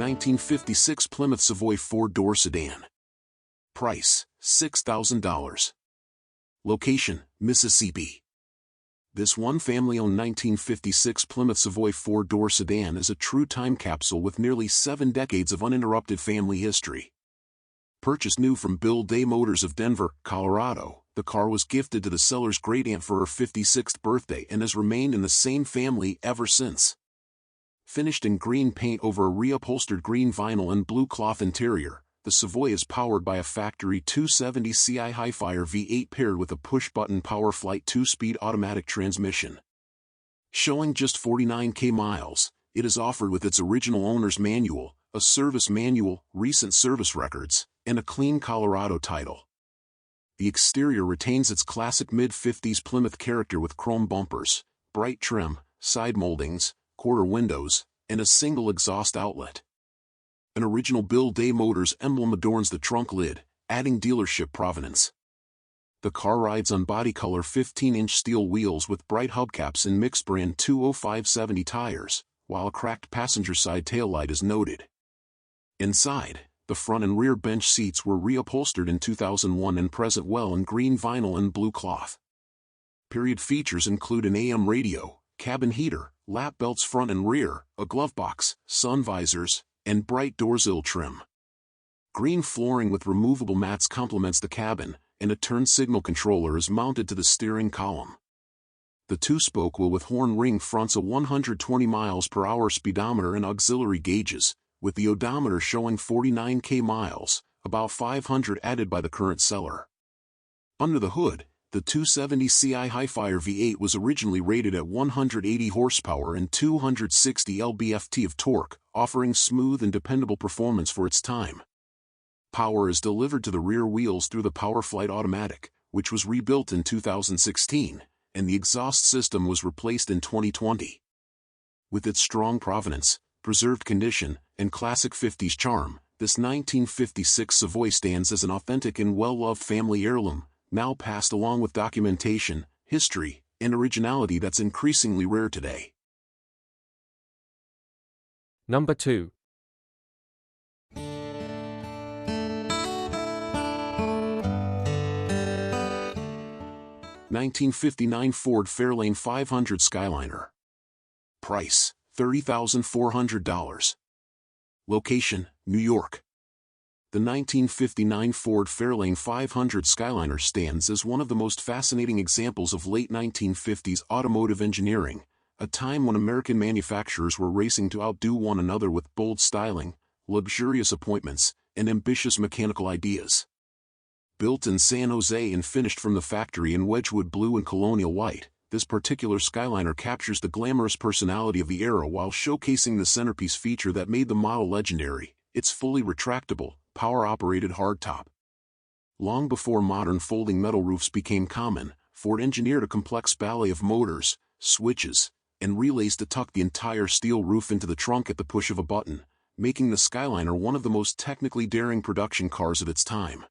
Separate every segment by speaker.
Speaker 1: 1956 Plymouth Savoy 4-door sedan. Price, $6,000. Location, Mississippi. This one family-owned 1956 Plymouth Savoy 4-door sedan is a true time capsule with nearly 7 decades of uninterrupted family history. Purchased new from Bill Day Motors of Denver, Colorado, the car was gifted to the seller's great-aunt for her 56th birthday and has remained in the same family ever since. Finished in green paint over a reupholstered green vinyl and blue cloth interior, the Savoy is powered by a factory 270 Ci Hi-Fire V8 paired with a push-button PowerFlight 2-speed automatic transmission. Showing just 49,000 miles, it is offered with its original owner's manual, a service manual, recent service records, and a clean Colorado title. The exterior retains its classic mid-50s Plymouth character with chrome bumpers, bright trim, side moldings, quarter windows, and a single exhaust outlet. An original Bill Day Motors emblem adorns the trunk lid, adding dealership provenance. The car rides on body color 15-inch steel wheels with bright hubcaps and mixed brand 205/70 tires, while a cracked passenger side taillight is noted. Inside, the front and rear bench seats were reupholstered in 2001 and present well in green vinyl and blue cloth. Period features include an AM radio, cabin heater, lap belts front and rear, a glove box, sun visors, and bright doorsill trim. Green flooring with removable mats complements the cabin, and a turn signal controller is mounted to the steering column. The 2-spoke wheel with horn ring fronts a 120 miles per hour speedometer and auxiliary gauges, with the odometer showing 49,000 miles, about 500 added by the current seller. Under the hood, the 270 Ci Hi-Fire V8 was originally rated at 180 horsepower and 260 lb-ft of torque, offering smooth and dependable performance for its time. Power is delivered to the rear wheels through the PowerFlight automatic, which was rebuilt in 2016, and the exhaust system was replaced in 2020. With its strong provenance, preserved condition, and classic 50s charm, this 1956 Savoy stands as an authentic and well-loved family heirloom, now passed along with documentation, history, and originality that's increasingly rare today.
Speaker 2: Number 2.
Speaker 1: (1959) Ford Fairlane 500 Skyliner. Price, $30,400. Location, New York. The 1959 Ford Fairlane 500 Skyliner stands as one of the most fascinating examples of late 1950s automotive engineering, a time when American manufacturers were racing to outdo one another with bold styling, luxurious appointments, and ambitious mechanical ideas. Built in San Jose and finished from the factory in Wedgwood blue and colonial white, this particular Skyliner captures the glamorous personality of the era while showcasing the centerpiece feature that made the model legendary, its fully retractable, power-operated hardtop. Long before modern folding metal roofs became common, Ford engineered a complex ballet of motors, switches, and relays to tuck the entire steel roof into the trunk at the push of a button, making the Skyliner one of the most technically daring production cars of its time.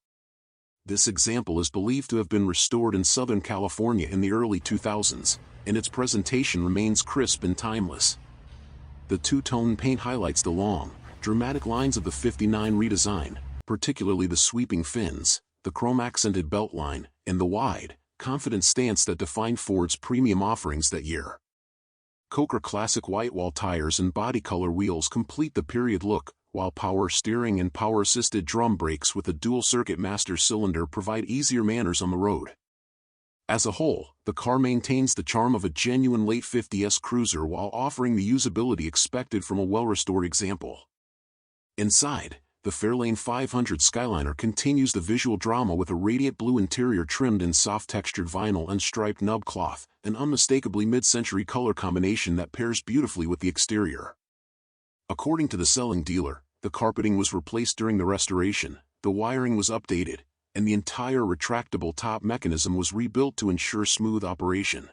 Speaker 1: This example is believed to have been restored in Southern California in the early 2000s, and its presentation remains crisp and timeless. The two-tone paint highlights the long, dramatic lines of the '59 redesign, particularly the sweeping fins, the chrome-accented beltline, and the wide, confident stance that defined Ford's premium offerings that year. Coker Classic white-wall tires and body-color wheels complete the period look, while power steering and power-assisted drum brakes with a dual-circuit master cylinder provide easier manners on the road. As a whole, the car maintains the charm of a genuine late 50s cruiser while offering the usability expected from a well-restored example. Inside, the Fairlane 500 Skyliner continues the visual drama with a radiant blue interior trimmed in soft-textured vinyl and striped nub cloth, an unmistakably mid-century color combination that pairs beautifully with the exterior. According to the selling dealer, the carpeting was replaced during the restoration, the wiring was updated, and the entire retractable top mechanism was rebuilt to ensure smooth operation.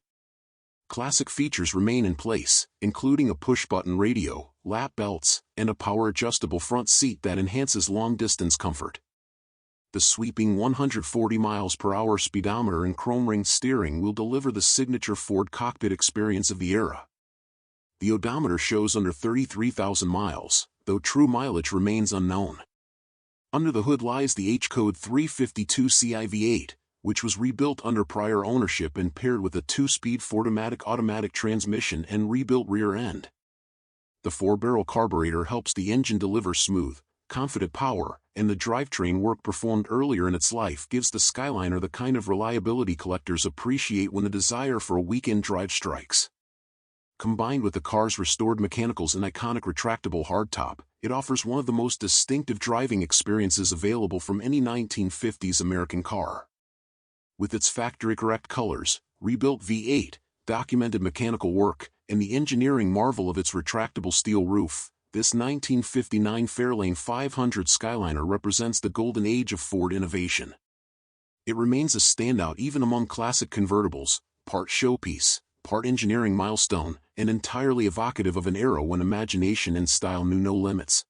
Speaker 1: Classic features remain in place, including a push-button radio, lap belts, and a power-adjustable front seat that enhances long-distance comfort. The sweeping 140 miles per hour speedometer and chrome-ring steering will deliver the signature Ford cockpit experience of the era. The odometer shows under 33,000 miles, though true mileage remains unknown. Under the hood lies the H-code 352 CIV8, which was rebuilt under prior ownership and paired with a 2-speed Ford-O-Matic automatic transmission and rebuilt rear end. The 4-barrel carburetor helps the engine deliver smooth, confident power, and the drivetrain work performed earlier in its life gives the Skyliner the kind of reliability collectors appreciate when the desire for a weekend drive strikes. Combined with the car's restored mechanicals and iconic retractable hardtop, it offers one of the most distinctive driving experiences available from any 1950s American car. With its factory-correct colors, rebuilt V8, documented mechanical work, and the engineering marvel of its retractable steel roof, this 1959 Fairlane 500 Skyliner represents the golden age of Ford innovation. It remains a standout even among classic convertibles, part showpiece, part engineering milestone, and entirely evocative of an era when imagination and style knew no limits.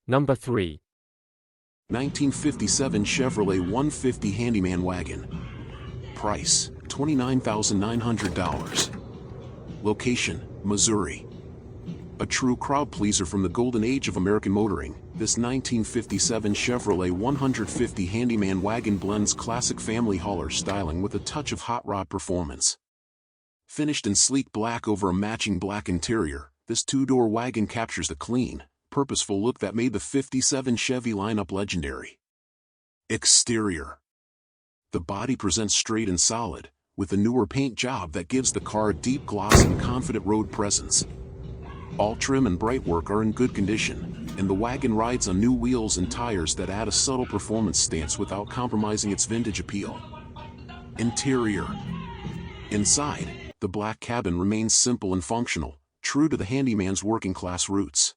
Speaker 2: Number 3.
Speaker 1: 1957 Chevrolet 150 Handyman Wagon. Price, $29,900. Location, Missouri. A true crowd pleaser from the golden age of American motoring, this 1957 Chevrolet 150 Handyman Wagon blends classic family hauler styling with a touch of hot rod performance. Finished in sleek black over a matching black interior, this two-door wagon captures the clean, purposeful look that made the '57 Chevy lineup legendary. Exterior. The body presents straight and solid, with a newer paint job that gives the car a deep gloss and confident road presence. All trim and bright work are in good condition, and the wagon rides on new wheels and tires that add a subtle performance stance without compromising its vintage appeal. Interior. Inside, the black cabin remains simple and functional, true to the handyman's working-class roots.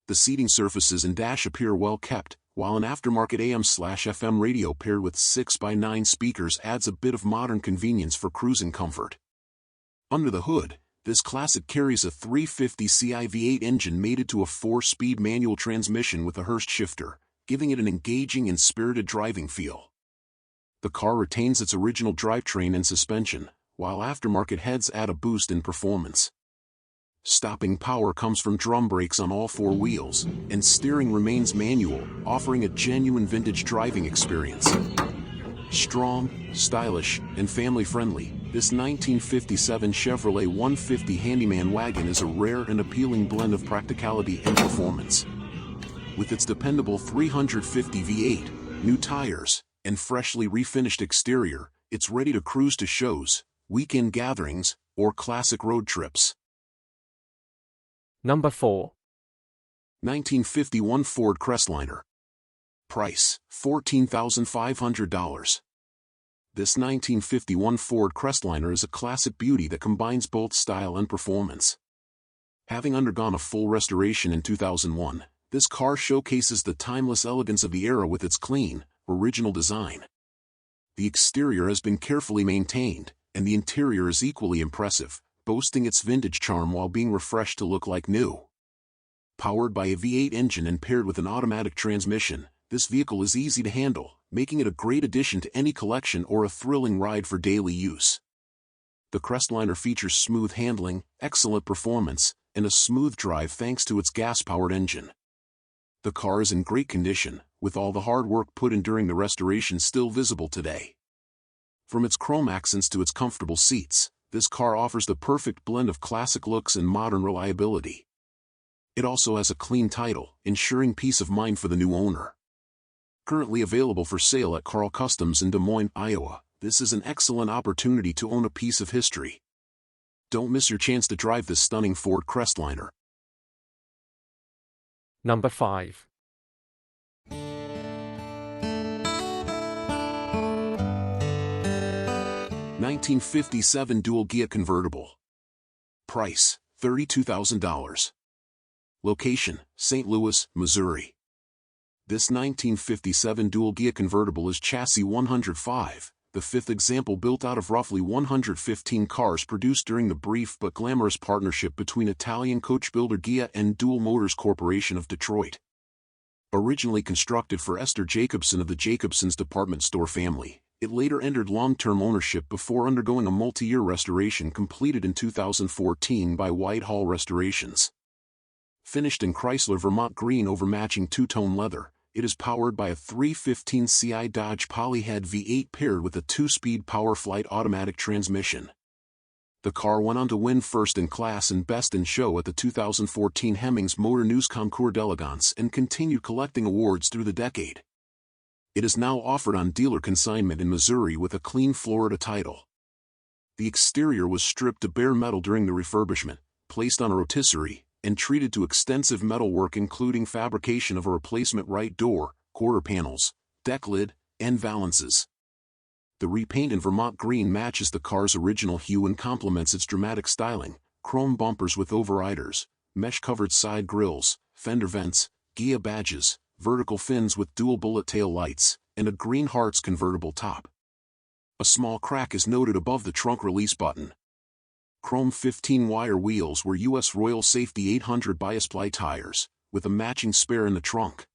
Speaker 1: The seating surfaces and dash appear well kept, while an aftermarket AM/FM radio paired with 6x9 speakers adds a bit of modern convenience for cruising comfort. Under the hood, this classic carries a 350 CIV8 engine mated to a 4-speed manual transmission with a Hurst shifter, giving it an engaging and spirited driving feel. The car retains its original drivetrain and suspension, while aftermarket heads add a boost in performance. Stopping power comes from drum brakes on all 4 wheels, and steering remains manual, offering a genuine vintage driving experience. Strong, stylish, and family-friendly, this 1957 Chevrolet 150 Handyman Wagon is a rare and appealing blend of practicality and performance. With its dependable 350 V8, new tires, and freshly refinished exterior, it's ready to cruise to shows, weekend gatherings, or classic road trips.
Speaker 2: Number 4.
Speaker 1: 1951 Ford Crestliner. Price, $14,500. This 1951 Ford Crestliner is a classic beauty that combines both style and performance. Having undergone a full restoration in 2001, this car showcases the timeless elegance of the era with its clean, original design. The exterior has been carefully maintained, and the interior is equally impressive, boasting its vintage charm while being refreshed to look like new. Powered by a V8 engine and paired with an automatic transmission, this vehicle is easy to handle, making it a great addition to any collection or a thrilling ride for daily use. The Crestliner features smooth handling, excellent performance, and a smooth drive thanks to its gas-powered engine. The car is in great condition, with all the hard work put in during the restoration still visible today. From its chrome accents to its comfortable seats, this car offers the perfect blend of classic looks and modern reliability. It also has a clean title, ensuring peace of mind for the new owner. Currently available for sale at Carl Customs in Des Moines, Iowa, this is an excellent opportunity to own a piece of history. Don't miss your chance to drive this stunning Ford Crestliner.
Speaker 2: Number 5.
Speaker 1: 1957 dual-ghia convertible. Price, $32,000. Location, St. Louis, Missouri. This 1957 dual-ghia convertible is chassis 105, the 5th example built out of roughly 115 cars produced during the brief but glamorous partnership between Italian coach builder Ghia and Dual Motors Corporation of Detroit. Originally constructed for Esther Jacobson of the Jacobson's department store family, it later entered long-term ownership before undergoing a multi-year restoration completed in 2014 by Whitehall Restorations. Finished in Chrysler Vermont green over matching two-tone leather, it is powered by a 315 Ci Dodge Polyhead V8 paired with a 2-speed PowerFlight automatic transmission. The car went on to win First in Class and Best in Show at the 2014 Hemmings Motor News Concours d'Elegance and continued collecting awards through the decade. It is now offered on dealer consignment in Missouri with a clean Florida title. The exterior was stripped to bare metal during the refurbishment, placed on a rotisserie, and treated to extensive metal work including fabrication of a replacement right door, quarter panels, deck lid, and valances. The repaint in Vermont green matches the car's original hue and complements its dramatic styling: chrome bumpers with overriders, mesh-covered side grills, fender vents, Ghia badges, vertical fins with dual bullet tail lights, and a green hearts convertible top. A small crack is noted above the trunk release button. Chrome 15-wire wheels were U.S. Royal Safety 800 bias-ply tires, with a matching spare in the trunk.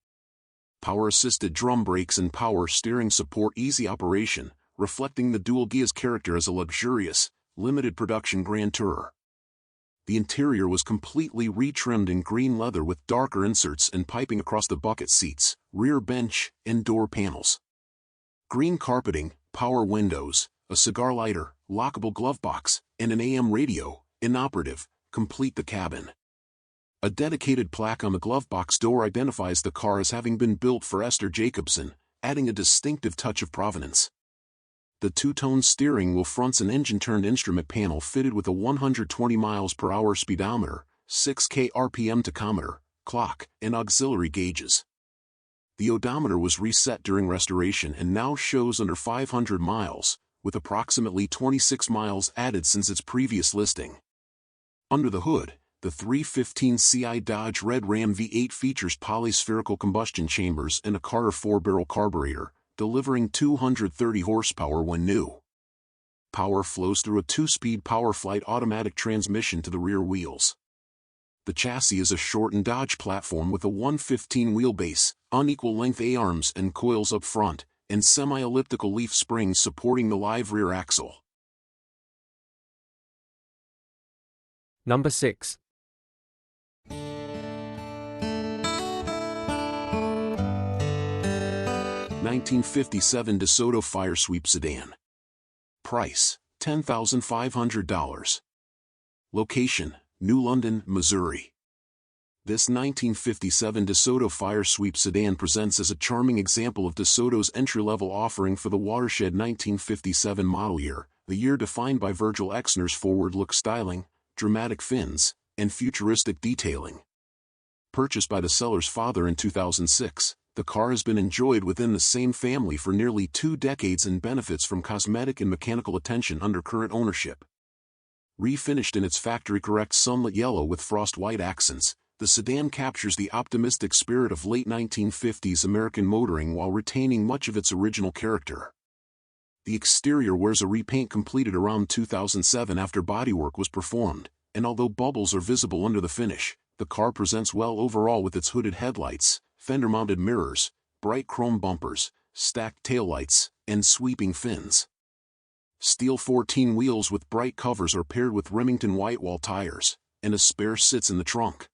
Speaker 1: Power-assisted drum brakes and power steering support easy operation, reflecting the dual-ghia's character as a luxurious, limited-production Grand Tourer. The interior was completely retrimmed in green leather with darker inserts and piping across the bucket seats, rear bench, and door panels. Green carpeting, power windows, a cigar lighter, lockable glove box, and an AM radio, inoperative, complete the cabin. A dedicated plaque on the glove box door identifies the car as having been built for Esther Jacobson, adding a distinctive touch of provenance. The two-tone steering wheel fronts an engine-turned instrument panel fitted with a 120 mph speedometer, 6K RPM tachometer, clock, and auxiliary gauges. The odometer was reset during restoration and now shows under 500 miles, with approximately 26 miles added since its previous listing. Under the hood, the 315 Ci Dodge Red Ram V8 features polyspherical combustion chambers and a Carter 4-barrel carburetor, delivering 230 horsepower when new. Power flows through a 2-speed PowerFlight automatic transmission to the rear wheels. The chassis is a shortened Dodge platform with a 115 wheelbase, unequal length A-arms and coils up front, and semi-elliptical leaf springs supporting the live rear axle.
Speaker 2: Number 6.
Speaker 1: 1957 DeSoto Firesweep Sedan. Price, $10,500. Location, New London, Missouri. This 1957 DeSoto Firesweep sedan presents as a charming example of DeSoto's entry-level offering for the watershed 1957 model year, the year defined by Virgil Exner's forward-look styling, dramatic fins, and futuristic detailing. Purchased by the seller's father in 2006, the car has been enjoyed within the same family for nearly 2 decades and benefits from cosmetic and mechanical attention under current ownership. Refinished in its factory-correct sunlit yellow with frost white accents, the sedan captures the optimistic spirit of late 1950s American motoring while retaining much of its original character. The exterior wears a repaint completed around 2007 after bodywork was performed, and although bubbles are visible under the finish, the car presents well overall with its hooded headlights, fender-mounted mirrors, bright chrome bumpers, stacked taillights, and sweeping fins. Steel 14 wheels with bright covers are paired with Remington Whitewall tires, and a spare sits in the trunk.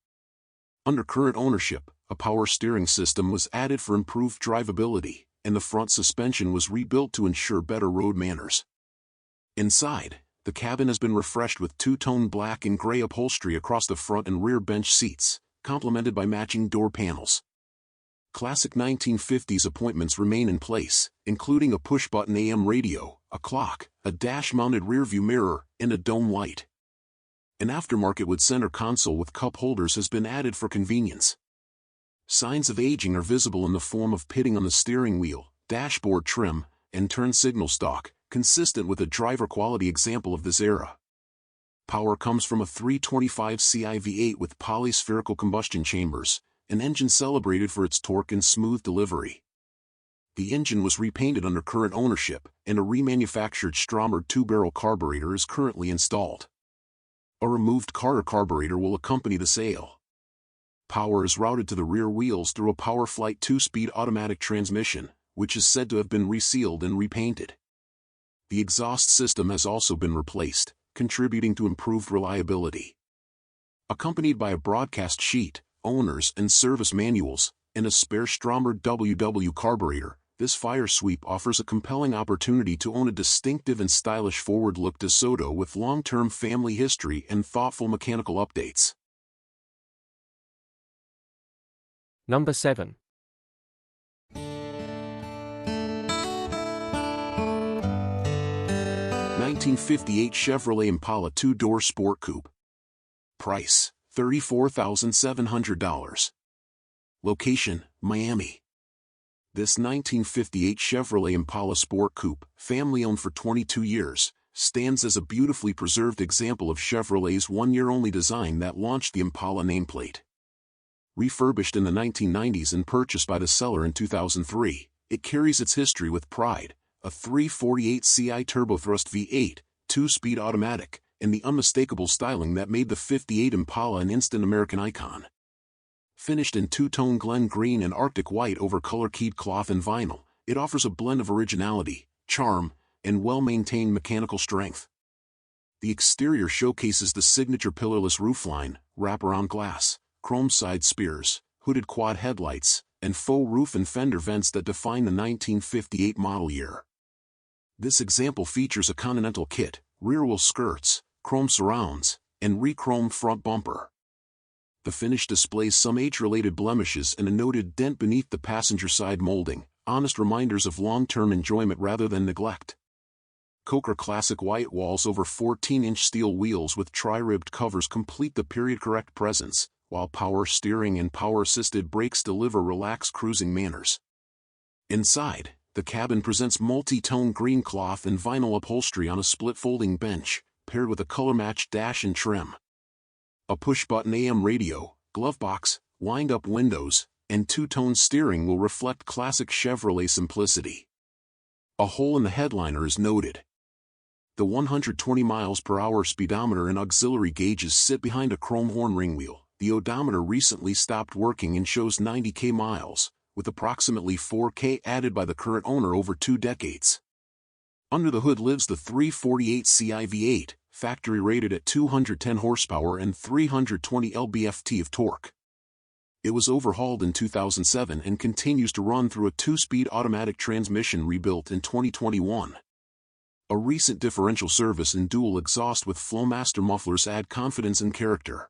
Speaker 1: Under current ownership, a power steering system was added for improved drivability, and the front suspension was rebuilt to ensure better road manners. Inside, the cabin has been refreshed with two-tone black and gray upholstery across the front and rear bench seats, complemented by matching door panels. Classic 1950s appointments remain in place, including a push-button AM radio, a clock, a dash-mounted rearview mirror, and a dome light. An aftermarket wood center console with cup holders has been added for convenience. Signs of aging are visible in the form of pitting on the steering wheel, dashboard trim, and turn signal stalk, consistent with a driver-quality example of this era. Power comes from a 325 Ci V8 with polyspherical combustion chambers, an engine celebrated for its torque and smooth delivery. The engine was repainted under current ownership, and a remanufactured Stromer 2-barrel carburetor is currently installed. A removed Carter carburetor will accompany the sale. Power is routed to the rear wheels through a PowerFlight 2-speed automatic transmission, which is said to have been resealed and repainted. The exhaust system has also been replaced, contributing to improved reliability. Accompanied by a broadcast sheet, owners and service manuals, and a spare Restomod WW carburetor, this firesweep offers a compelling opportunity to own a distinctive and stylish forward-look DeSoto with long-term family history and thoughtful mechanical updates.
Speaker 2: Number 7.
Speaker 1: 1958 Chevrolet Impala 2-door sport coupe. Price, $34,700. Location, Miami. This 1958 Chevrolet Impala Sport Coupe, family-owned for 22 years, stands as a beautifully preserved example of Chevrolet's one-year-only design that launched the Impala nameplate. Refurbished in the 1990s and purchased by the seller in 2003, it carries its history with pride, a 348 Ci turbothrust V8, 2-speed automatic, and the unmistakable styling that made the '58 Impala an instant American icon. Finished in two-tone Glen green and Arctic white over color-keyed cloth and vinyl, it offers a blend of originality, charm, and well-maintained mechanical strength. The exterior showcases the signature pillarless roofline, wraparound glass, chrome side spears, hooded quad headlights, and faux roof and fender vents that define the 1958 model year. This example features a Continental kit, rear-wheel skirts, chrome surrounds, and re-chromed front bumper. The finish displays some age-related blemishes and a noted dent beneath the passenger side molding, honest reminders of long-term enjoyment rather than neglect. Coker classic white walls over 14-inch steel wheels with tri-ribbed covers complete the period-correct presence, while power steering and power-assisted brakes deliver relaxed cruising manners. Inside, the cabin presents multi-tone green cloth and vinyl upholstery on a split-folding bench, paired with a color-matched dash and trim. A push-button AM radio, glove box, wind-up windows, and two-tone steering will reflect classic Chevrolet simplicity. A hole in the headliner is noted. The 120 mph speedometer and auxiliary gauges sit behind a chrome horn ring wheel. The odometer recently stopped working and shows 90k miles, with approximately 4k added by the current owner over 2 decades. Under the hood lives the 348 Ci V8, factory rated at 210 horsepower and 320 lb-ft of torque. It was overhauled in 2007 and continues to run through a 2-speed automatic transmission rebuilt in 2021. A recent differential service and dual exhaust with Flowmaster mufflers add confidence and character.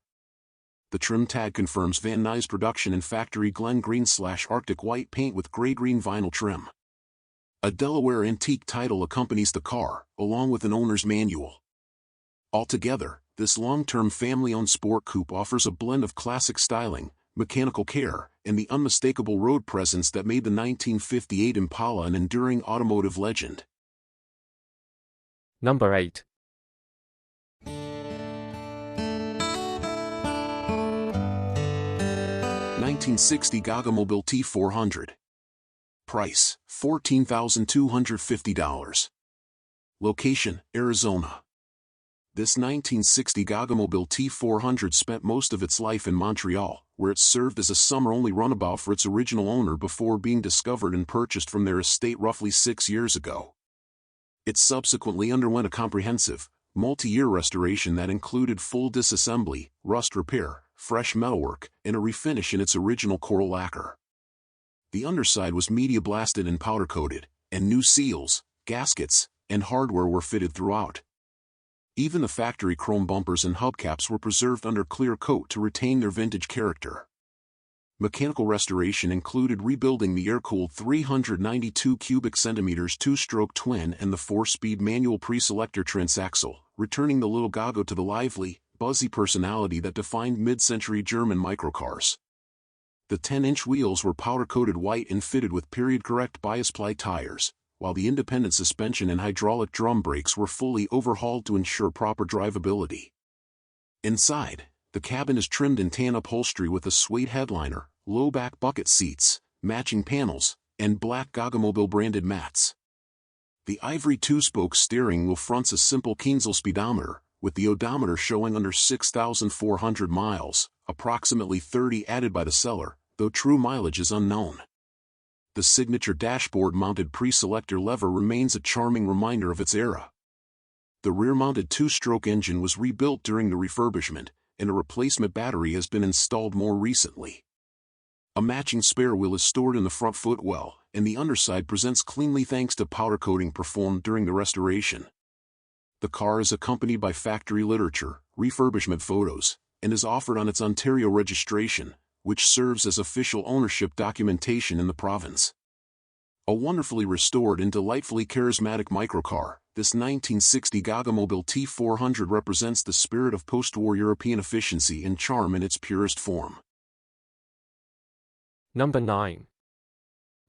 Speaker 1: The trim tag confirms Van Nuys production and factory Glen green/Arctic white paint with gray green vinyl trim. A Delaware antique title accompanies the car, along with an owner's manual. Altogether, this long-term family-owned sport coupe offers a blend of classic styling, mechanical care, and the unmistakable road presence that made the 1958 Impala an enduring automotive legend.
Speaker 2: Number 8.
Speaker 1: 1960 Goggomobil T400. Price, $14,250. Location, Arizona. This 1960 Goggomobil T400 spent most of its life in Montreal, where it served as a summer-only runabout for its original owner before being discovered and purchased from their estate roughly 6 years ago. It subsequently underwent a comprehensive, multi-year restoration that included full disassembly, rust repair, fresh metalwork, and a refinish in its original coral lacquer. The underside was media blasted and powder-coated, and new seals, gaskets, and hardware were fitted throughout. Even the factory chrome bumpers and hubcaps were preserved under clear coat to retain their vintage character. Mechanical restoration included rebuilding the air-cooled 392 cubic centimeters 2-stroke twin and the 4-speed manual pre-selector transaxle, returning the little Goggo to the lively, buzzy personality that defined mid-century German microcars. The 10-inch wheels were powder-coated white and fitted with period-correct bias-ply tires, while the independent suspension and hydraulic drum brakes were fully overhauled to ensure proper drivability. Inside, the cabin is trimmed in tan upholstery with a suede headliner, low-back bucket seats, matching panels, and black Goggomobil branded mats. The ivory 2-spoke steering wheel fronts a simple Kienzle speedometer, with the odometer showing under 6,400 miles, approximately 30 added by the seller, though true mileage is unknown. The signature dashboard-mounted pre-selector lever remains a charming reminder of its era. The rear-mounted two-stroke engine was rebuilt during the refurbishment, and a replacement battery has been installed more recently. A matching spare wheel is stored in the front footwell, and the underside presents cleanly thanks to powder coating performed during the restoration. The car is accompanied by factory literature, refurbishment photos, and is offered on its Ontario registration, which serves as official ownership documentation in the province. A wonderfully restored and delightfully charismatic microcar, this 1960 goggomobil T400 represents the spirit of post-war European efficiency and charm in its purest form.
Speaker 2: Number 9.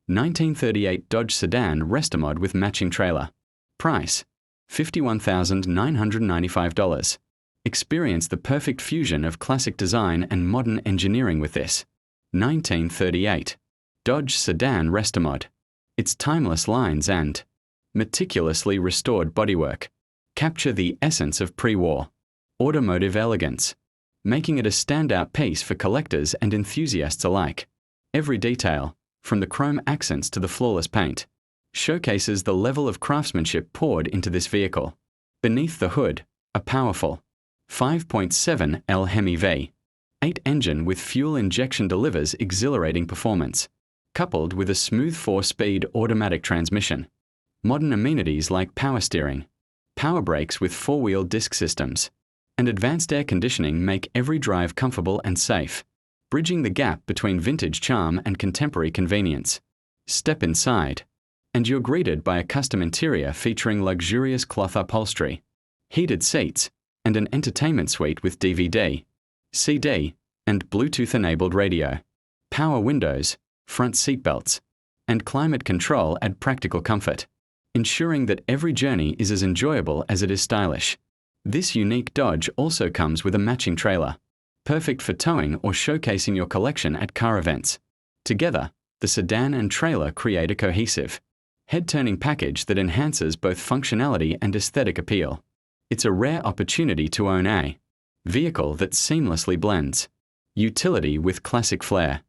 Speaker 3: 1938 Dodge sedan restomod with matching trailer. Price: $51,995. Experience the perfect fusion of classic design and modern engineering with this 1938 Dodge sedan restomod. Its timeless lines and meticulously restored bodywork capture the essence of pre-war automotive elegance, making it a standout piece for collectors and enthusiasts alike. Every detail, from the chrome accents to the flawless paint, showcases the level of craftsmanship poured into this vehicle. Beneath the hood, a powerful 5.7 L Hemi V8 engine with fuel injection delivers exhilarating performance, coupled with a smooth 4-speed automatic transmission. Modern amenities like power steering, power brakes with 4-wheel disc systems, and advanced air conditioning make every drive comfortable and safe, bridging the gap between vintage charm and contemporary convenience. Step inside, and you're greeted by a custom interior featuring luxurious cloth upholstery, heated seats, and an entertainment suite with DVD, CD, and Bluetooth-enabled radio. Power windows, front seatbelts, and climate control add practical comfort, ensuring that every journey is as enjoyable as it is stylish. This unique Dodge also comes with a matching trailer, perfect for towing or showcasing your collection at car events. Together, the sedan and trailer create a cohesive, head-turning package that enhances both functionality and aesthetic appeal. It's a rare opportunity to own a vehicle that seamlessly blends utility with classic flair.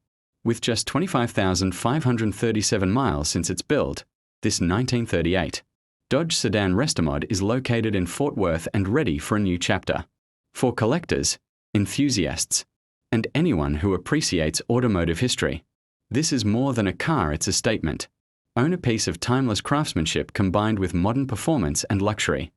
Speaker 3: With just 25,537 miles since its build, this 1938 Dodge sedan restomod is located in Fort Worth and ready for a new chapter. For collectors, enthusiasts, and anyone who appreciates automotive history, this is more than a car, it's a statement. Own a piece of timeless craftsmanship combined with modern performance and luxury.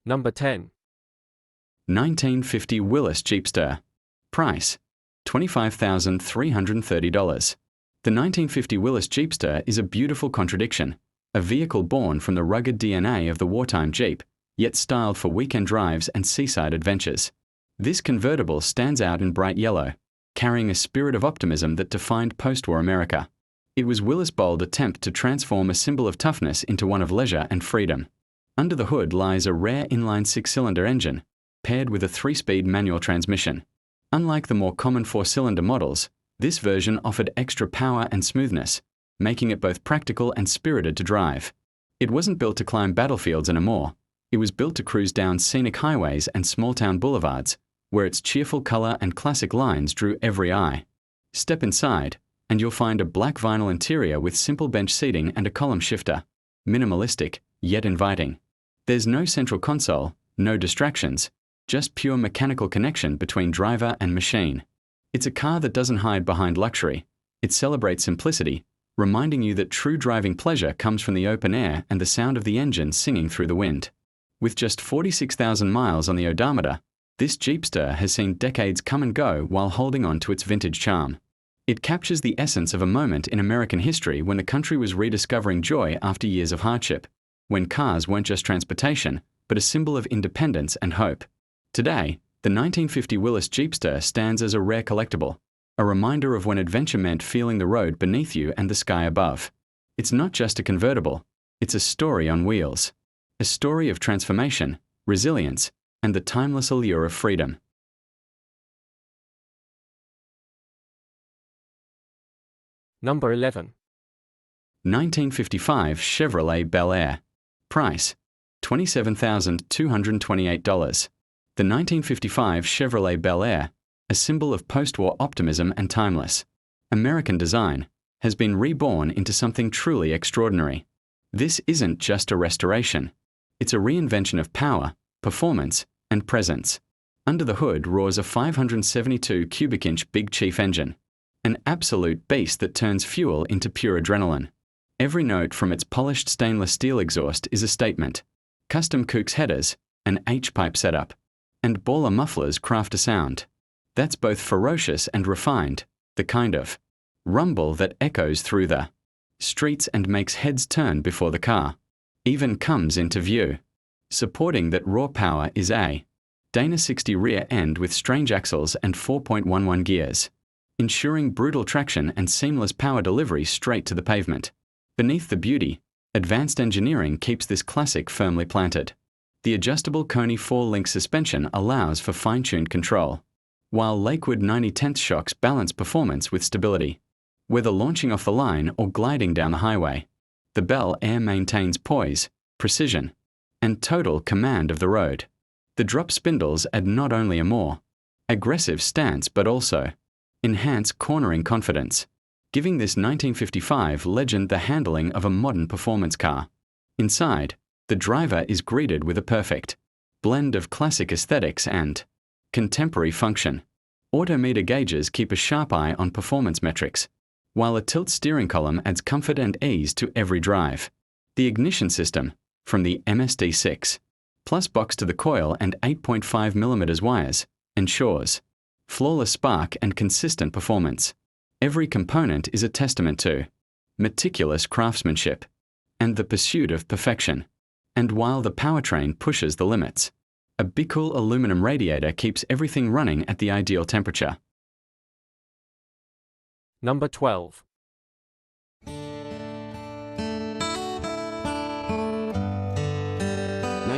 Speaker 2: Number 10.
Speaker 3: 1950 Willys Jeepster. Price: $25,330. The 1950 Willys Jeepster is a beautiful contradiction, a vehicle born from the rugged DNA of the wartime Jeep, yet styled for weekend drives and seaside adventures. This convertible stands out in bright yellow, carrying a spirit of optimism that defined post-war America. It was Willys' bold attempt to transform a symbol of toughness into one of leisure and freedom. Under the hood lies a rare inline 6-cylinder engine, paired with a 3-speed manual transmission. Unlike the more common 4-cylinder models, this version offered extra power and smoothness, making it both practical and spirited to drive. It wasn't built to climb battlefields anymore. It was built to cruise down scenic highways and small-town boulevards, where its cheerful color and classic lines drew every eye. Step inside, and you'll find a black vinyl interior with simple bench seating and a column shifter. Minimalistic, yet inviting. There's no central console, no distractions, just pure mechanical connection between driver and machine. It's a car that doesn't hide behind luxury. It celebrates simplicity, reminding you that true driving pleasure comes from the open air and the sound of the engine singing through the wind. With just 46,000 miles on the odometer, this Jeepster has seen decades come and go while holding on to its vintage charm. It captures the essence of a moment in American history when the country was rediscovering joy after years of hardship, when cars weren't just transportation, but a symbol of independence and hope. Today, the 1950 Willys Jeepster stands as a rare collectible, a reminder of when adventure meant feeling the road beneath you and the sky above. It's not just a convertible, it's a story on wheels. A story of transformation, resilience, and the timeless allure of freedom.
Speaker 2: Number 11.
Speaker 3: 1955 Chevrolet Bel Air. Price: $27,228. The 1955 Chevrolet Bel Air, a symbol of post-war optimism and timeless American design, has been reborn into something truly extraordinary. This isn't just a restoration. It's a reinvention of power, performance, and presence. Under the hood roars a 572 cubic inch Big Chief engine, an absolute beast that turns fuel into pure adrenaline. Every note from its polished stainless steel exhaust is a statement. Custom Kooks headers, an H-pipe setup, and baller mufflers craft a sound that's both ferocious and refined, the kind of rumble that echoes through the streets and makes heads turn before the car even comes into view. Supporting that raw power is a Dana 60 rear end with strange axles and 4.11 gears, ensuring brutal traction and seamless power delivery straight to the pavement. Beneath the beauty, advanced engineering keeps this classic firmly planted. The adjustable Coney 4-link suspension allows for fine-tuned control, while Lakewood 90/10 shocks balance performance with stability. Whether launching off the line or gliding down the highway, the Bel Air maintains poise, precision, and total command of the road. The drop spindles add not only a more aggressive stance but also enhance cornering confidence, giving this 1955 legend the handling of a modern performance car. Inside, the driver is greeted with a perfect blend of classic aesthetics and contemporary function. Autometer gauges keep a sharp eye on performance metrics, while a tilt steering column adds comfort and ease to every drive. The ignition system, from the MSD6 Plus box to the coil and 8.5mm wires, ensures flawless spark and consistent performance. Every component is a testament to meticulous craftsmanship and the pursuit of perfection. And while the powertrain pushes the limits, a Bicool aluminum radiator keeps everything running at the ideal temperature.
Speaker 2: Number 12.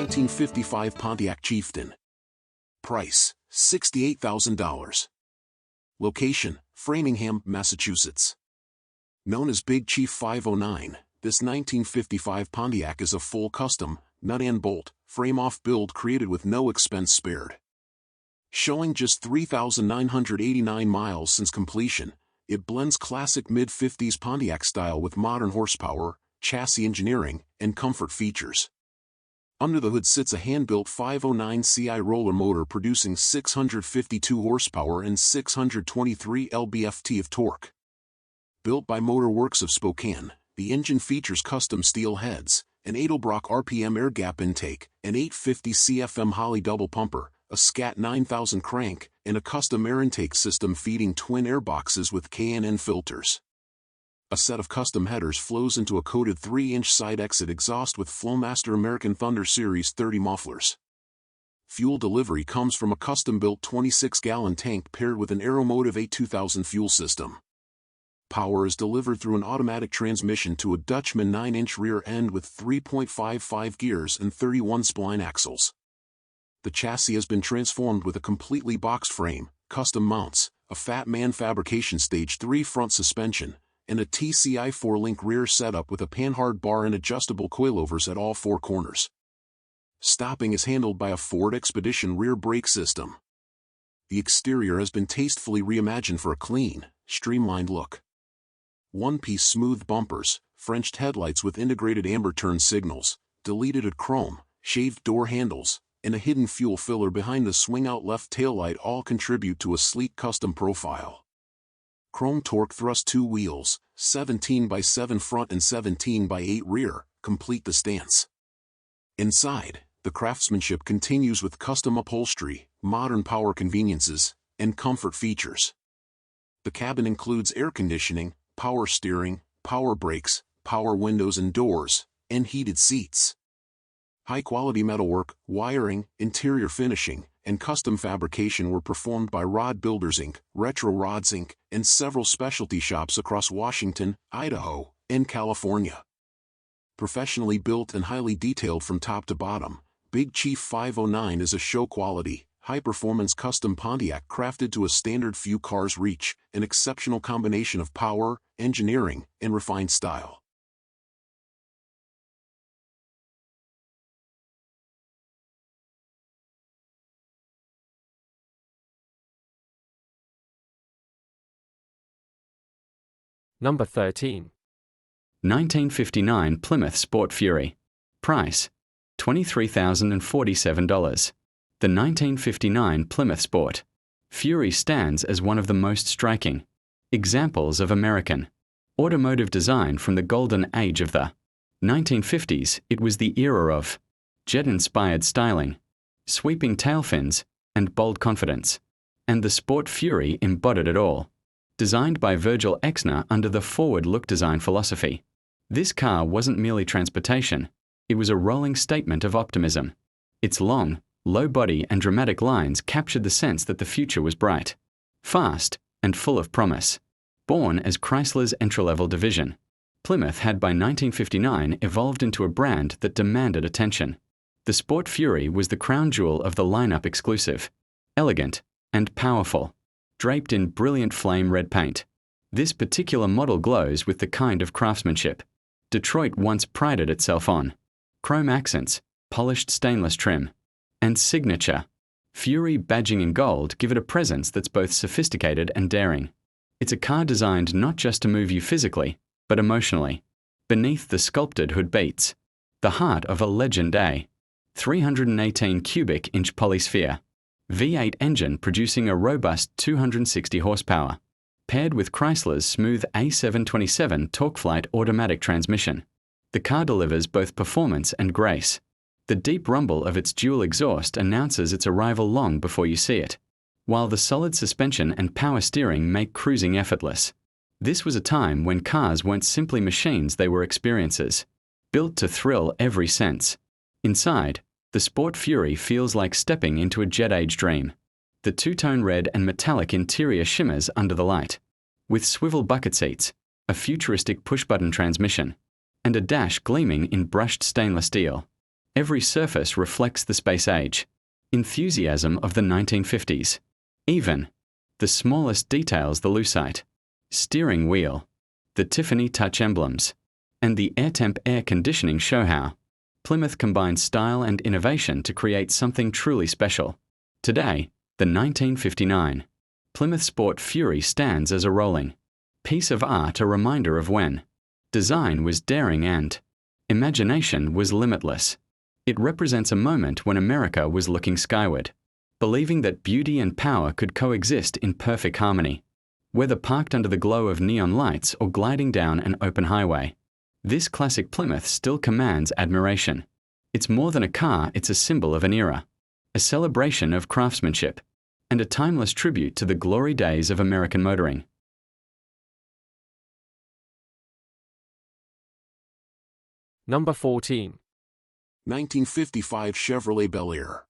Speaker 1: 1955 Pontiac Chieftain. Price: $68,000. Location: Framingham, Massachusetts. Known as Big Chief 509, this 1955 Pontiac is a full custom, nut and bolt, frame-off build created with no expense spared. Showing just 3,989 miles since completion, it blends classic mid-50s Pontiac style with modern horsepower, chassis engineering, and comfort features. Under the hood sits a hand-built 509 CI roller motor producing 652 horsepower and 623 lb-ft of torque. Built by Motor Works of Spokane, the engine features custom steel heads, an Edelbrock RPM air gap intake, an 850 CFM Holley double pumper, a SCAT 9000 crank, and a custom air intake system feeding twin airboxes with K&N filters. A set of custom headers flows into a coated 3-inch side exit exhaust with Flowmaster American Thunder Series 30 mufflers. Fuel delivery comes from a custom-built 26-gallon tank paired with an Aeromotive A2000 fuel system. Power is delivered through an automatic transmission to a Dutchman 9-inch rear end with 3.55 gears and 31 spline axles. The chassis has been transformed with a completely boxed frame, custom mounts, a Fat Man Fabrication Stage 3 front suspension, and a TCI 4-link rear setup with a panhard bar and adjustable coilovers at all four corners. Stopping is handled by a Ford Expedition rear brake system. The exterior has been tastefully reimagined for a clean, streamlined look. One-piece smooth bumpers, Frenched headlights with integrated amber turn signals, deleted chrome, shaved door handles, and a hidden fuel filler behind the swing-out left taillight all contribute to a sleek custom profile. Chrome torque thrust 2 wheels, 17x7 front and 17x8 rear, complete the stance. Inside, the craftsmanship continues with custom upholstery, modern power conveniences, and comfort features. The cabin includes air conditioning, power steering, power brakes, power windows and doors, and heated seats. High-quality metalwork, wiring, interior finishing, and custom fabrication were performed by Rod Builders Inc., Retro Rods Inc., and several specialty shops across Washington, Idaho, and California. Professionally built and highly detailed from top to bottom, Big Chief 509 is a show-quality, high-performance custom Pontiac crafted to a standard few cars reach, an exceptional combination of power, engineering, and refined style.
Speaker 2: Number 13.
Speaker 3: 1959 Plymouth Sport Fury. Price, $23,047. The 1959 Plymouth Sport Fury stands as one of the most striking examples of American automotive design from the golden age of the 1950s. It was the era of jet-inspired styling, sweeping tail fins, and bold confidence. And the Sport Fury embodied it all. Designed by Virgil Exner under the forward-look design philosophy, this car wasn't merely transportation, it was a rolling statement of optimism. Its long, low body and dramatic lines captured the sense that the future was bright, fast, and full of promise. Born as Chrysler's entry-level division, Plymouth had by 1959 evolved into a brand that demanded attention. The Sport Fury was the crown jewel of the lineup, exclusive, elegant, and powerful, draped in brilliant flame red paint. This particular model glows with the kind of craftsmanship Detroit once prided itself on. Chrome accents, polished stainless trim, and signature Fury badging in gold give it a presence that's both sophisticated and daring. It's a car designed not just to move you physically, but emotionally. Beneath the sculpted hood beats the heart of a legend, a 318 cubic inch polysphere V8 engine producing a robust 260 horsepower, paired with Chrysler's smooth A727 TorqueFlite automatic transmission. The car delivers both performance and grace. The deep rumble of its dual exhaust announces its arrival long before you see it, while the solid suspension and power steering make cruising effortless. This was a time when cars weren't simply machines, they were experiences, built to thrill every sense. Inside, the Sport Fury feels like stepping into a jet-age dream. The two-tone red and metallic interior shimmers under the light, with swivel bucket seats, a futuristic push-button transmission, and a dash gleaming in brushed stainless steel. Every surface reflects the space age enthusiasm of the 1950s. Even the smallest details, the lucite steering wheel, the Tiffany touch emblems, and the AirTemp air conditioning show how Plymouth combined style and innovation to create something truly special. Today, the 1959 Plymouth Sport Fury stands as a rolling piece of art, a reminder of when design was daring and imagination was limitless. It represents a moment when America was looking skyward, believing that beauty and power could coexist in perfect harmony. Whether parked under the glow of neon lights or gliding down an open highway, this classic Plymouth still commands admiration. It's more than a car, it's a symbol of an era, a celebration of craftsmanship, and a timeless tribute to the glory days of American motoring.
Speaker 2: Number 14.
Speaker 1: 1955 Chevrolet Bel Air.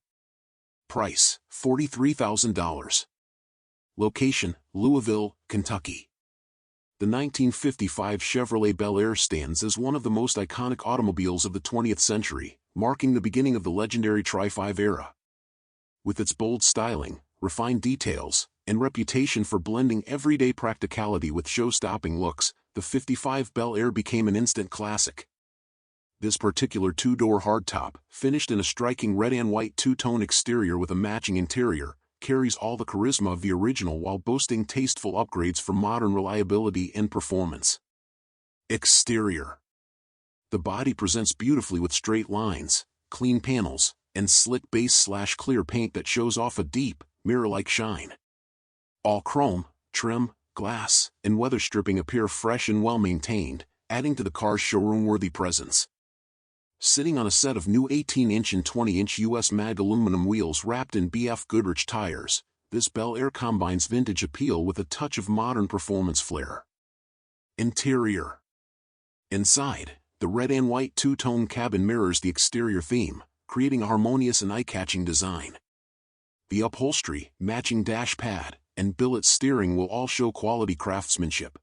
Speaker 1: Price, $43,000. Location, Louisville, Kentucky. The 1955 Chevrolet Bel Air stands as one of the most iconic automobiles of the 20th century, marking the beginning of the legendary Tri-5 era. With its bold styling, refined details, and reputation for blending everyday practicality with show-stopping looks, the 55 Bel Air became an instant classic. This particular two-door hardtop, finished in a striking red and white two-tone exterior with a matching interior, carries all the charisma of the original while boasting tasteful upgrades for modern reliability and performance. Exterior. The body presents beautifully with straight lines, clean panels, and slick base/clear paint that shows off a deep, mirror-like shine. All chrome, trim, glass, and weather stripping appear fresh and well-maintained, adding to the car's showroom-worthy presence. Sitting on a set of new 18-inch and 20-inch US mag aluminum wheels wrapped in BF Goodrich tires, this Bel Air combines vintage appeal with a touch of modern performance flair. Interior. Inside, the red and white two-tone cabin mirrors the exterior theme, creating a harmonious and eye-catching design. The upholstery, matching dash pad, and billet steering will all show quality craftsmanship.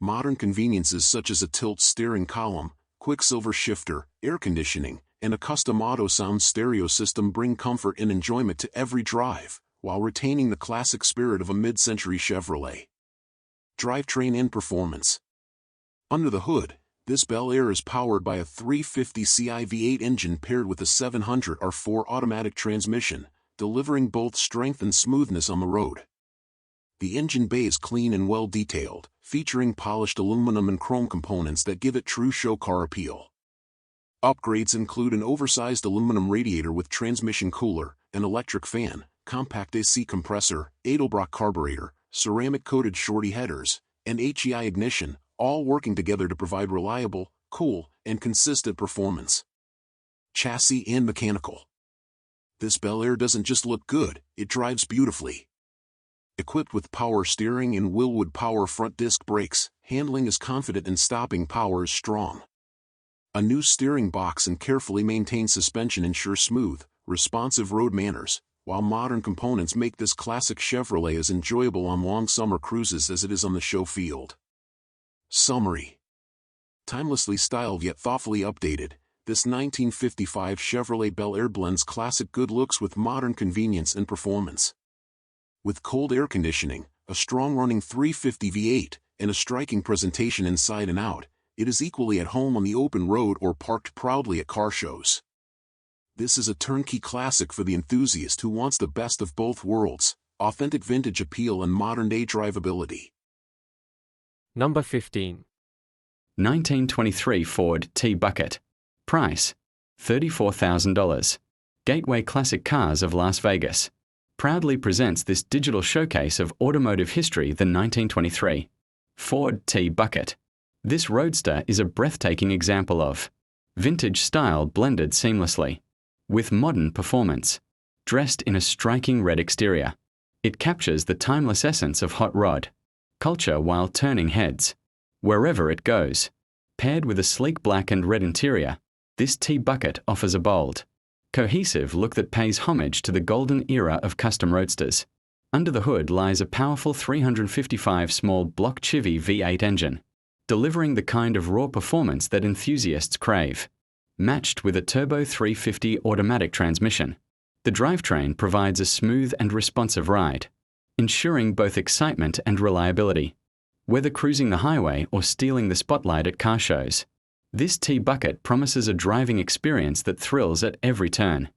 Speaker 1: Modern conveniences such as a tilt steering column, quicksilver shifter, air conditioning, and a custom auto sound stereo system bring comfort and enjoyment to every drive, while retaining the classic spirit of a mid-century Chevrolet. Drivetrain and performance. Under the hood, this Bel Air is powered by a 350 Ci V8 engine paired with a 700 R4 automatic transmission, delivering both strength and smoothness on the road. The engine bay is clean and well detailed, featuring polished aluminum and chrome components that give it true show car appeal. Upgrades include an oversized aluminum radiator with transmission cooler, an electric fan, compact AC compressor, Edelbrock carburetor, ceramic-coated shorty headers, and HEI ignition, all working together to provide reliable, cool, and consistent performance. Chassis and mechanical. This Bel Air doesn't just look good, it drives beautifully. Equipped with power steering and Willwood power front disc brakes, handling is confident and stopping power is strong. A new steering box and carefully maintained suspension ensure smooth, responsive road manners, while modern components make this classic Chevrolet as enjoyable on long summer cruises as it is on the show field. Summary. Timelessly styled yet thoughtfully updated, this 1955 Chevrolet Bel Air blends classic good looks with modern convenience and performance. With cold air conditioning, a strong-running 350 V8, and a striking presentation inside and out, it is equally at home on the open road or parked proudly at car shows. This is a turnkey classic for the enthusiast who wants the best of both worlds, authentic vintage appeal and modern-day drivability.
Speaker 2: Number 15.
Speaker 3: 1923 Ford T-Bucket. Price: $34,000. Gateway Classic Cars of Las Vegas proudly presents this digital showcase of automotive history, the 1923 Ford T-Bucket. This roadster is a breathtaking example of vintage style blended seamlessly with modern performance. Dressed in a striking red exterior, it captures the timeless essence of hot rod culture while turning heads wherever it goes. Paired with a sleek black and red interior, this T-Bucket offers a bold, cohesive look that pays homage to the golden era of custom roadsters. Under the hood lies a powerful 355 small block Chevy V8 engine, delivering the kind of raw performance that enthusiasts crave. Matched with a turbo 350 automatic transmission, the drivetrain provides a smooth and responsive ride, ensuring both excitement and reliability. Whether cruising the highway or stealing the spotlight at car shows, this T-Bucket promises a driving experience that thrills at every turn.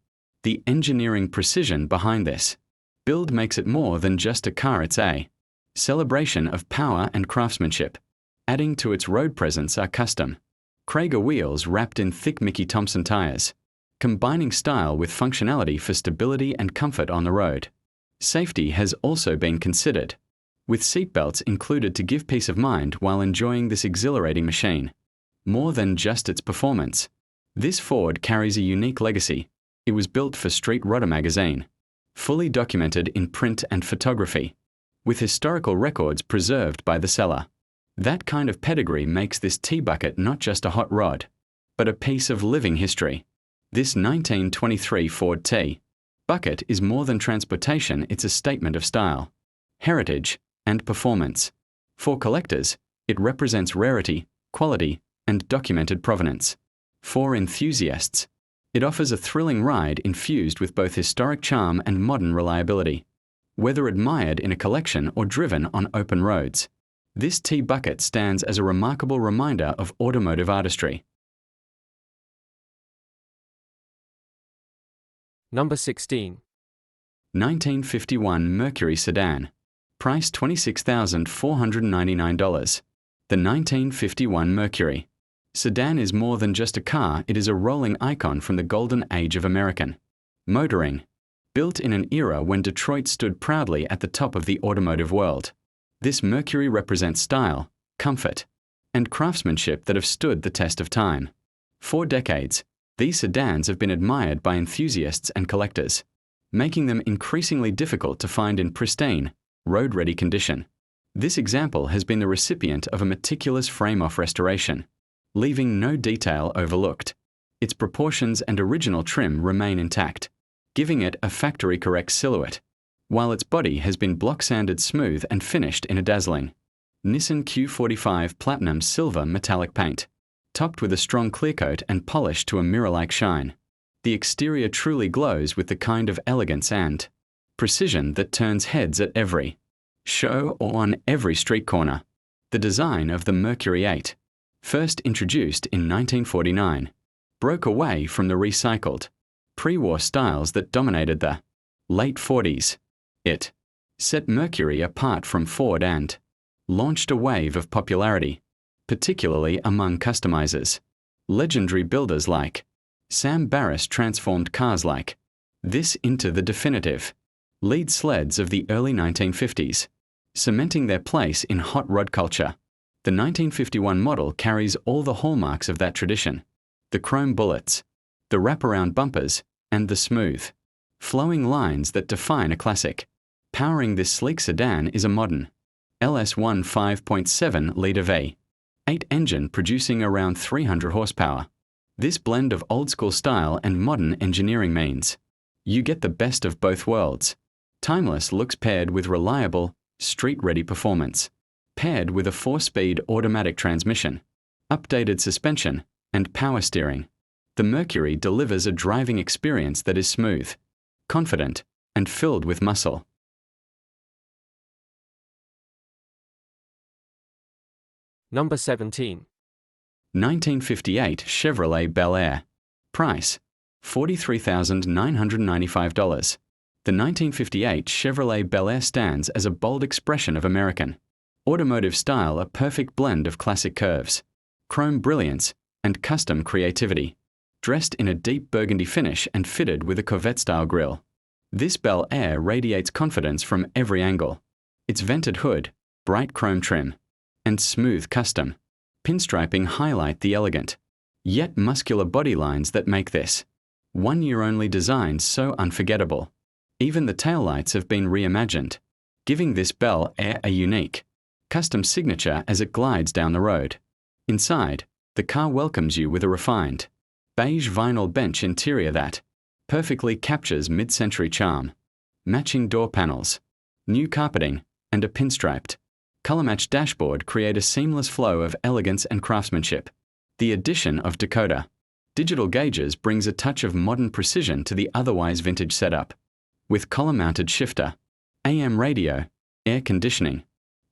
Speaker 3: The engineering precision behind this build makes it more than just a car, it's a celebration of power and craftsmanship. Adding to its road presence are custom Krager wheels wrapped in thick Mickey Thompson tires, combining style with functionality for stability and comfort on the road. Safety has also been considered, with seatbelts included to give peace of mind while enjoying this exhilarating machine. More than just its performance, this Ford carries a unique legacy. It was built for Street Rodder magazine, fully documented in print and photography, with historical records preserved by the seller. That kind of pedigree makes this T-Bucket not just a hot rod, but a piece of living history. This 1923 Ford T-Bucket is more than transportation, it's a statement of style, heritage, and performance. For collectors, it represents rarity, quality, and documented provenance. For enthusiasts, it offers a thrilling ride infused with both historic charm and modern reliability. Whether admired in a collection or driven on open roads, this T-Bucket stands as a remarkable reminder of automotive artistry.
Speaker 2: Number 16.
Speaker 3: 1951 Mercury Sedan. Price $26,499. The 1951 Mercury Sedan is more than just a car, it is a rolling icon from the golden age of American motoring. Built in an era when Detroit stood proudly at the top of the automotive world, this Mercury represents style, comfort, and craftsmanship that have stood the test of time. For decades, these sedans have been admired by enthusiasts and collectors, making them increasingly difficult to find in pristine, road-ready condition. This example has been the recipient of a meticulous frame-off restoration, leaving no detail overlooked. Its proportions and original trim remain intact, giving it a factory-correct silhouette, while its body has been block-sanded smooth and finished in a dazzling Nissan Q45 Platinum Silver metallic paint, topped with a strong clearcoat and polished to a mirror-like shine. The exterior truly glows with the kind of elegance and precision that turns heads at every show or on every street corner. The design of the Mercury 8, first introduced in 1949, broke away from the recycled, pre-war styles that dominated the late 40s. It set Mercury apart from Ford and launched a wave of popularity, particularly among customizers. Legendary builders like Sam Barris transformed cars like this into the definitive lead sleds of the early 1950s, cementing their place in hot rod culture. The 1951 model carries all the hallmarks of that tradition: the chrome bullets, the wraparound bumpers, and the smooth, flowing lines that define a classic. Powering this sleek sedan is a modern LS1 5.7-litre V8 engine producing around 300 horsepower. This blend of old-school style and modern engineering means you get the best of both worlds. Timeless looks paired with reliable, street-ready performance, paired with a 4-speed automatic transmission, updated suspension, and power steering. The Mercury delivers a driving experience that is smooth, confident, and filled with muscle.
Speaker 2: Number 17.
Speaker 3: 1958 Chevrolet Bel Air. Price: $43,995. The 1958 Chevrolet Bel Air stands as a bold expression of American automotive style, a perfect blend of classic curves, chrome brilliance, and custom creativity. Dressed in a deep burgundy finish and fitted with a Corvette-style grille, this Bel Air radiates confidence from every angle. Its vented hood, bright chrome trim, and smooth custom pinstriping highlight the elegant, yet muscular body lines that make this one-year-only design so unforgettable. Even the taillights have been reimagined, giving this Bel Air a unique, custom signature as it glides down the road. Inside, the car welcomes you with a refined, beige vinyl bench interior that perfectly captures mid-century charm. Matching door panels, new carpeting, and a pinstriped, color-matched dashboard create a seamless flow of elegance and craftsmanship. The addition of decoder digital gauges brings a touch of modern precision to the otherwise vintage setup. With collar-mounted shifter, AM radio, air conditioning,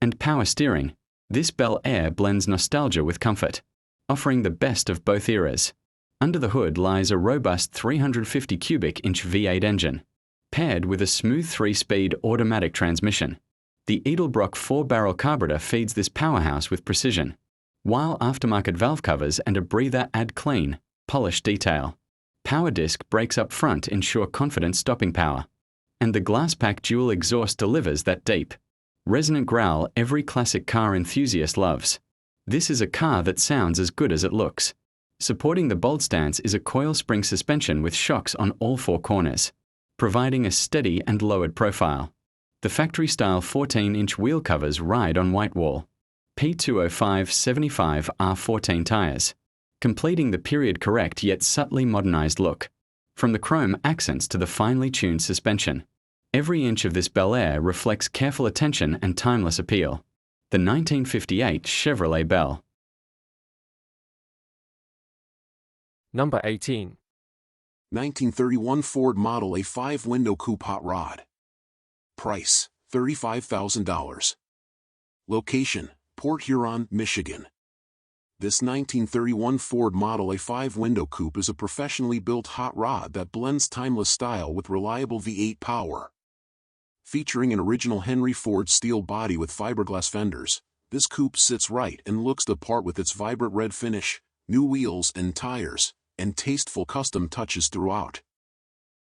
Speaker 3: and power steering, this Bel Air blends nostalgia with comfort, offering the best of both eras. Under the hood lies a robust 350 cubic inch V8 engine, paired with a smooth 3-speed automatic transmission. The Edelbrock 4-barrel carburetor feeds this powerhouse with precision, while aftermarket valve covers and a breather add clean, polished detail. Power disc brakes up front ensure confident stopping power, and the glass-pack dual exhaust delivers that deep, resonant growl every classic car enthusiast loves. This is a car that sounds as good as it looks. Supporting the bold stance is a coil spring suspension with shocks on all 4 corners, providing a steady and lowered profile. The factory-style 14-inch wheel covers ride on white wall P205/75 R14 tires, completing the period-correct yet subtly modernized look. From the chrome accents to the finely tuned suspension, every inch of this Bel Air reflects careful attention and timeless appeal. The 1958 Chevrolet Bel.
Speaker 2: Number 18.
Speaker 1: 1931 Ford Model A 5-window coupe hot rod. Price: $35,000. Location: Port Huron, Michigan. This 1931 Ford Model A 5-window coupe is a professionally built hot rod that blends timeless style with reliable V8 power. Featuring an original Henry Ford steel body with fiberglass fenders, this coupe sits right and looks the part with its vibrant red finish, new wheels and tires, and tasteful custom touches throughout.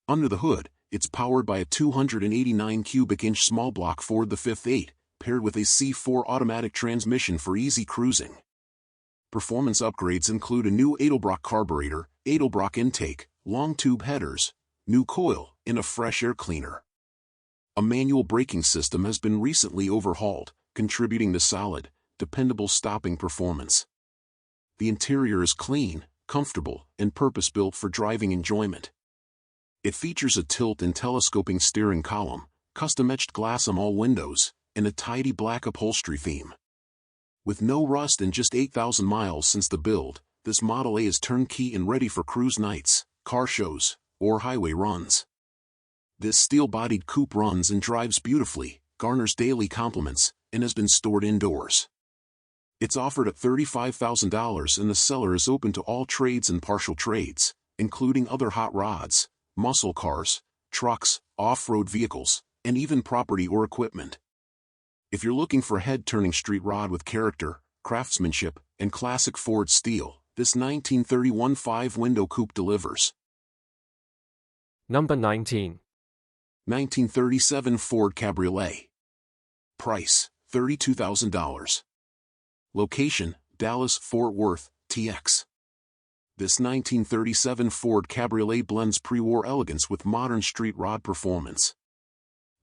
Speaker 1: Under the hood, it's powered by a 289 cubic inch small block Ford the 5th 8, paired with a C4 automatic transmission for easy cruising. Performance upgrades include a new Edelbrock carburetor, Edelbrock intake, long tube headers, new coil, and a fresh air cleaner. A manual braking system has been recently overhauled, contributing to solid, dependable stopping performance. The interior is clean, comfortable, and purpose-built for driving enjoyment. It features a tilt and telescoping steering column, custom-etched glass on all windows, and a tidy black upholstery theme. With no rust and just 8,000 miles since the build, this Model A is turnkey and ready for cruise nights, car shows, or highway runs. This steel-bodied coupe runs and drives beautifully, garners daily compliments, and has been stored indoors. It's offered at $35,000 and the seller is open to all trades and partial trades, including other hot rods, muscle cars, trucks, off-road vehicles, and even property or equipment. If you're looking for a head-turning street rod with character, craftsmanship, and classic Ford steel, this 1931 5-window coupe delivers.
Speaker 2: Number 19.
Speaker 1: 1937 Ford Cabriolet. Price, $32,000. Location, Dallas-Fort Worth, TX. This 1937 Ford Cabriolet blends pre-war elegance with modern street rod performance.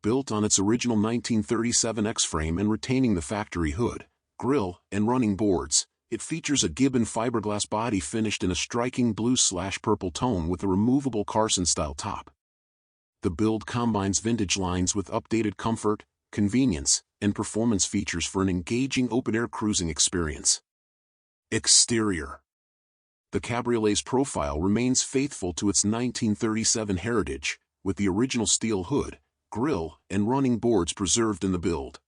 Speaker 1: Built on its original 1937 X-frame and retaining the factory hood, grille, and running boards, it features a Gibbon fiberglass body finished in a striking blue/purple tone with a removable Carson-style top. The build combines vintage lines with updated comfort, convenience, and performance features for an engaging open-air cruising experience. Exterior. The Cabriolet's profile remains faithful to its 1937 heritage, with the original steel hood, grille, and running boards preserved in the build.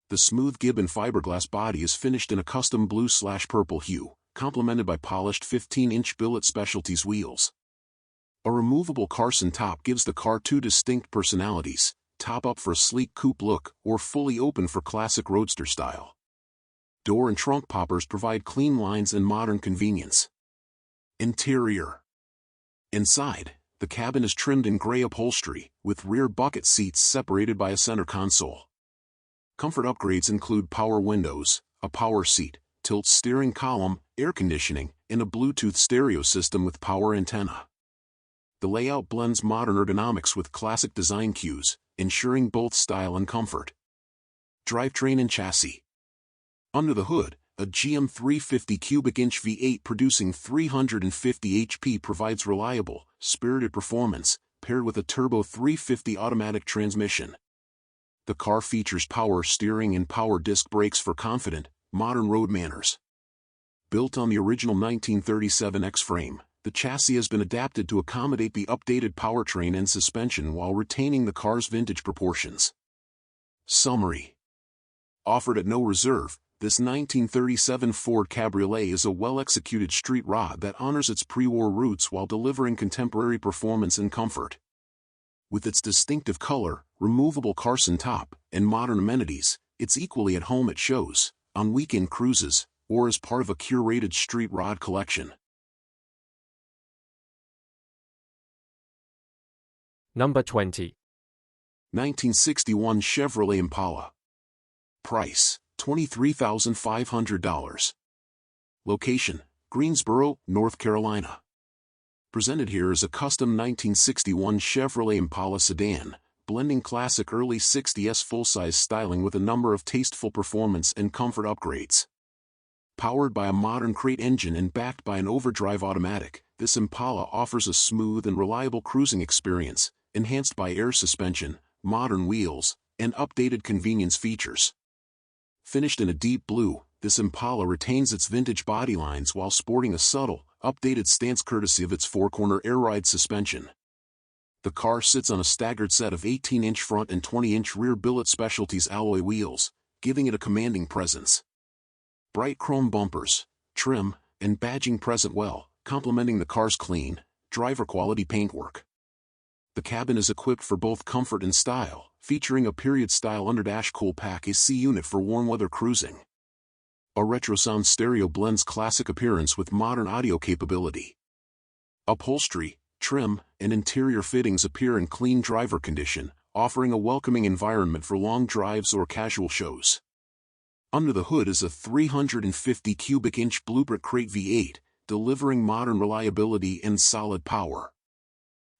Speaker 1: The smooth Gibbon fiberglass body is finished in a custom blue/purple hue, complemented by polished 15-inch billet specialties wheels. A removable Carson top gives the car two distinct personalities: top up for a sleek coupe look or fully open for classic roadster style. Door and trunk poppers provide clean lines and modern convenience. Interior. Inside, the cabin is trimmed in gray upholstery, with rear bucket seats separated by a center console. Comfort upgrades include power windows, a power seat, tilt steering column, air conditioning, and a Bluetooth stereo system with power antenna. The layout blends modern ergonomics with classic design cues, ensuring both style and comfort. Drivetrain and chassis. Under the hood, a GM 350 cubic inch V8 producing 350 HP provides reliable, spirited performance, paired with a turbo 350 automatic transmission. The car features power steering and power disc brakes for confident, modern road manners. Built on the original 1937 X-frame, the chassis has been adapted to accommodate the updated powertrain and suspension while retaining the car's vintage proportions. Summary. Offered at no reserve, this 1937 Ford Cabriolet is a well-executed street rod that honors its pre-war roots while delivering contemporary performance and comfort. With its distinctive color, removable Carson top, and modern amenities, it's equally at home at shows, on weekend cruises, or as part of a curated street rod collection.
Speaker 2: Number 20.
Speaker 1: 1961 Chevrolet Impala. Price, $23,500. Location, Greensboro, North Carolina. Presented here is a custom 1961 Chevrolet Impala sedan, blending classic early 60s full-size styling with a number of tasteful performance and comfort upgrades. Powered by a modern crate engine and backed by an overdrive automatic, this Impala offers a smooth and reliable cruising experience, enhanced by air suspension, modern wheels, and updated convenience features. Finished in a deep blue, this Impala retains its vintage body lines while sporting a subtle, updated stance courtesy of its four-corner air-ride suspension. The car sits on a staggered set of 18-inch front and 20-inch rear billet specialties alloy wheels, giving it a commanding presence. Bright chrome bumpers, trim, and badging present well, complementing the car's clean, driver-quality paintwork. The cabin is equipped for both comfort and style, featuring a period-style underdash cool pack AC unit for warm weather cruising. A retro sound stereo blends classic appearance with modern audio capability. Upholstery, trim, and interior fittings appear in clean driver condition, offering a welcoming environment for long drives or casual shows. Under the hood is a 350 cubic inch bluebrick crate V8, delivering modern reliability and solid power.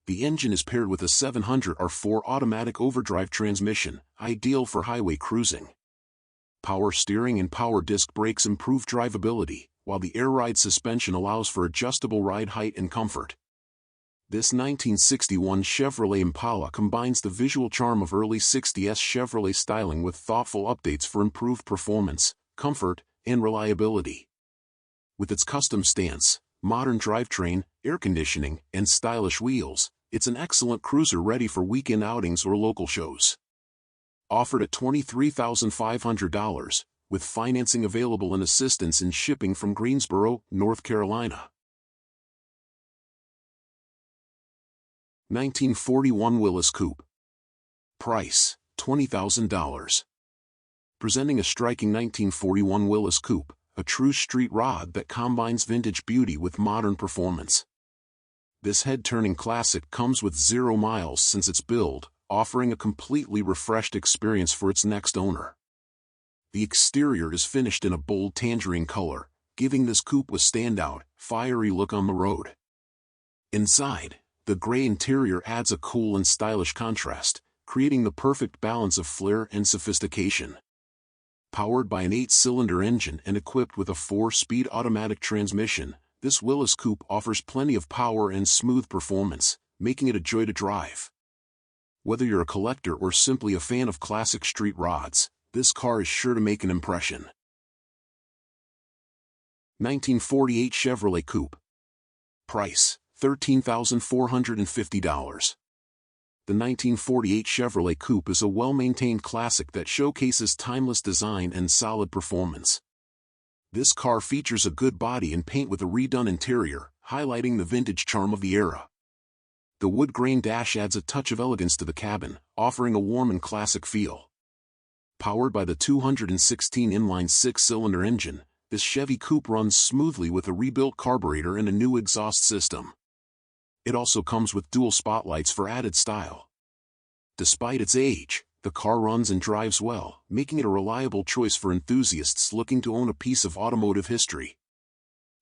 Speaker 1: The engine is paired with a 700 R4 automatic overdrive transmission, ideal for highway cruising. Power steering and power disc brakes improve drivability, while the air-ride suspension allows for adjustable ride height and comfort. This 1961 Chevrolet Impala combines the visual charm of early 60s Chevrolet styling with thoughtful updates for improved performance, comfort, and reliability. With its custom stance, modern drivetrain, air conditioning, and stylish wheels, it's an excellent cruiser ready for weekend outings or local shows. Offered at $23,500, with financing available and assistance in shipping from Greensboro, North Carolina. 1941 Willys Coupe. Price, $20,000. presenting a striking 1941 Willys coupe, a true street rod that combines vintage beauty with modern performance. This head-turning classic comes with 0 miles since its build, offering a completely refreshed experience for its next owner. The exterior is finished in a bold tangerine color, giving this coupe a standout, fiery look on the road. Inside, the gray interior adds a cool and stylish contrast, creating the perfect balance of flair and sophistication. Powered by an 8-cylinder engine and equipped with a 4-speed automatic transmission, this Willys coupe offers plenty of power and smooth performance, making it a joy to drive. Whether you're a collector or simply a fan of classic street rods, this car is sure to make an impression. 1948 Chevrolet Coupe. Price, $13,450. The 1948 Chevrolet Coupe is a well-maintained classic that showcases timeless design and solid performance. This car features a good body and paint with a redone interior, highlighting the vintage charm of the era. The wood-grain dash adds a touch of elegance to the cabin, offering a warm and classic feel. Powered by the 216 inline 6-cylinder engine, this Chevy Coupe runs smoothly with a rebuilt carburetor and a new exhaust system. It also comes with dual spotlights for added style. Despite its age, the car runs and drives well, making it a reliable choice for enthusiasts looking to own a piece of automotive history.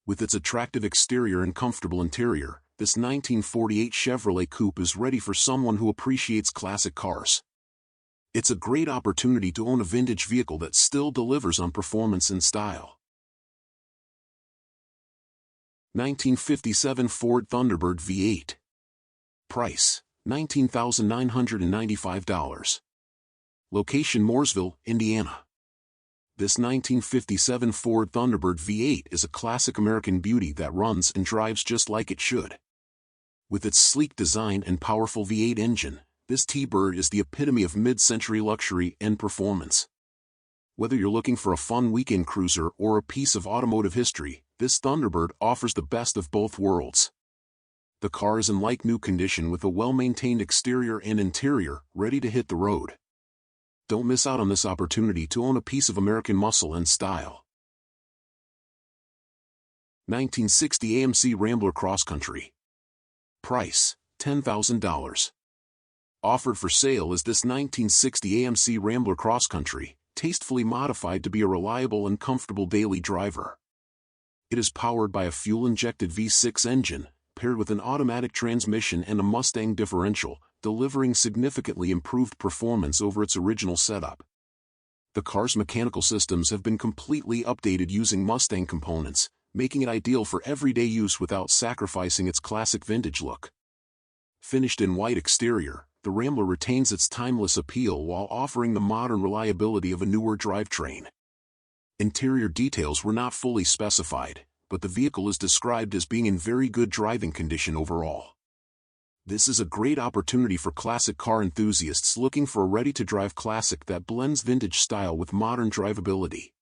Speaker 1: With its attractive exterior and comfortable interior, this 1948 Chevrolet Coupe is ready for someone who appreciates classic cars. It's a great opportunity to own a vintage vehicle that still delivers on performance and style. 1957 Ford Thunderbird V8. Price, $19,995. Location Mooresville, Indiana. This 1957 Ford Thunderbird V8 is a classic American beauty that runs and drives just like it should. With its sleek design and powerful V8 engine, this T-Bird is the epitome of mid-century luxury and performance. Whether you're looking for a fun weekend cruiser or a piece of automotive history, this Thunderbird offers the best of both worlds. The car is in like-new condition with a well-maintained exterior and interior, ready to hit the road. Don't miss out on this opportunity to own a piece of American muscle and style. 1960 AMC Rambler Cross Country. Price, $10,000. Offered for sale is this 1960 AMC Rambler Cross Country, tastefully modified to be a reliable and comfortable daily driver. It is powered by a fuel-injected V6 engine, paired with an automatic transmission and a Mustang differential, delivering significantly improved performance over its original setup. The car's mechanical systems have been completely updated using Mustang components, making it ideal for everyday use without sacrificing its classic vintage look. Finished in white exterior, the Rambler retains its timeless appeal while offering the modern reliability of a newer drivetrain. Interior details were not fully specified, but the vehicle is described as being in very good driving condition overall. This is a great opportunity for classic car enthusiasts looking for a ready-to-drive classic that blends vintage style with modern drivability.